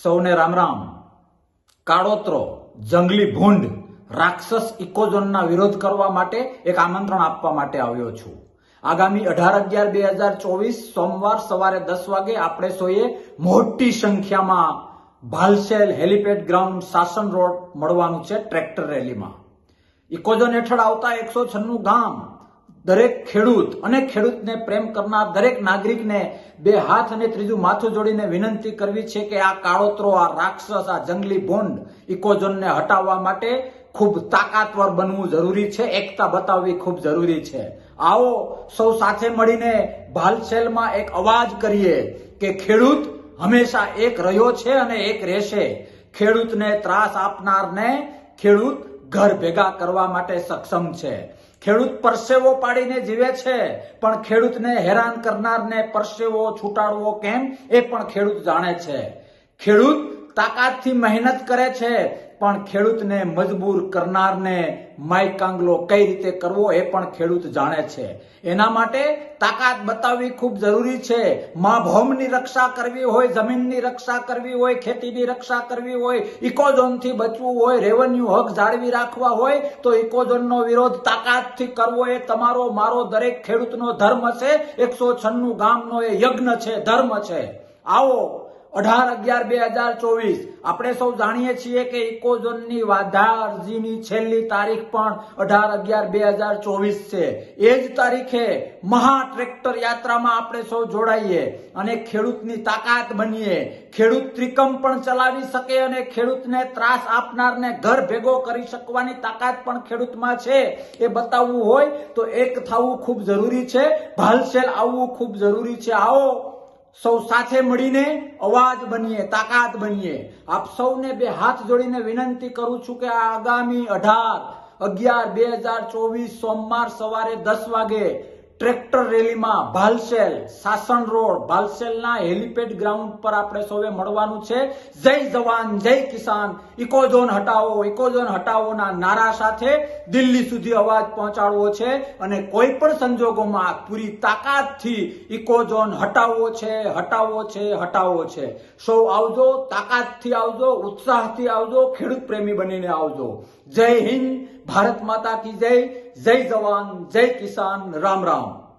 સૌને રામ રામ. કાળોતરો, જંગલી ભૂંડ, રાક્ષસ ઇકોઝોનના વિરોધ કરવા માટે એક આમંત્રણ આપવા માટે આવ્યો છું. આગામી 18/11/2024 સોમવાર સવારે 10 વાગે આપણે સૌએ મોટી સંખ્યામાં ભાલસેલ હેલિપેડ ગ્રાઉન્ડ સાસણ રોડ મળવાનું છે ટ્રેક્ટર રેલીમાં. ઇકોઝોન હેઠળ આવતા 196 ગામ, દરેક ખેડૂત અને ખેડૂતને પ્રેમ કરનાર દરેક નાગરિકને બે હાથ અને ત્રીજું માથું જોડીને વિનંતી કરવી છે કે આ કાળોતરો, આ રાક્ષસ, આ જંગલી ભૂંડ ઇકોઝોનને હટાવવા માટે ખૂબ તાકાતવર બનવું જરૂરી છે, એકતા બતાવવી ખૂબ જરૂરી છે. આવો સૌ સાથે મળીને ભાલસેલમાં એક અવાજ કરીએ કે ખેડૂત હંમેશા એક રહ્યો છે અને એક રહેશે. ખેડૂતને ત્રાસ આપનારને ખેડૂત ઘર ભેગા કરવા માટે સક્ષમ છે. ખેડૂત પરસેવો પાડીને જીવે છે, પણ ખેડૂતને હેરાન કરનારને પરસેવો છૂટાડવો કેમ એ પણ ખેડૂત જાણે છે. ખેડૂત તાકાતથી મહેનત કરે છે, પણ ખેડૂતને મજબૂર કરનારને માયકાંગલો કઈ રીતે કરવો એ પણ ખેડૂત જાણે છે. એના માટે તાકાત બતાવવી ખૂબ જરૂરી છે. મા ભૌમની રક્ષા કરવી હોય, જમીનની રક્ષા કરવી હોય, ખેતીની રક્ષા કરવી હોય, ઇકોઝોનથી બચવું હોય, રેવન્યુ હક જાળવી રાખવા હોય તો ઇકોઝોનનો વિરોધ તાકાતથી કરવો એ તમારો મારો દરેક ખેડૂતનો ધર્મ છે. 196 ગામનો એ યજ્ઞ છે, ધર્મ છે. આવો 18/11/2024 આપણે સૌ જાણીએ છીએ કે ઇકોઝોનની વાધા અરજીની છેલ્લી તારીખ પણ 18/11/2024 છે. એ જ તારીખે મહા ટ્રેક્ટર યાત્રામાં આપણે સૌ જોડાઈએ અને ખેડૂતની તાકાત બનીએ. ખેડૂત ત્રિકમ પણ ચલાવી શકે અને ખેડૂતને ત્રાસ આપનારને ઘર ભેગો કરી શકવાની તાકાત પણ ખેડૂતમાં છે. એ બતાવવું હોય તો એક થવું ખૂબ જરૂરી છે. ભાલસેલ આવવું ખૂબ જરૂરી છે. આવો સૌ સાથે મળીને અવાજ બનીએ, તાકાત બનીએ. આપ સૌને બે હાથ જોડીને વિનંતી કરું છું કે આ આગામી 18/11/2024 સોમવાર સવારે 10 વાગે ટ્રેક્ટર રેલીમાં ભાલસેલ સાસણ રોડ ભાલસેલના હેલિપેડ ગ્રાઉન્ડ પર આપણે સૌએ મળવાનું છે. જય જવાન, જય કિસાન, ઇકોઝોન હટાવો, ઇકોઝોન હટાવોના નારા સાથે દિલ્હી સુધી અવાજ પહોંચાડવો છે અને કોઈ પણ સંજોગોમાં પૂરી તાકાતથી ઇકોઝોન હટાવવો છે, હટાવવો છે, હટાવવો છે. સૌ આવજો, તાકાતથી આવજો, ઉત્સાહથી આવજો, ખેડૂત પ્રેમી બનીને આવજો. જય હિન્દ, ભારત માતા કી જય. જય જવાન, જય કિસાન, રામ રામ.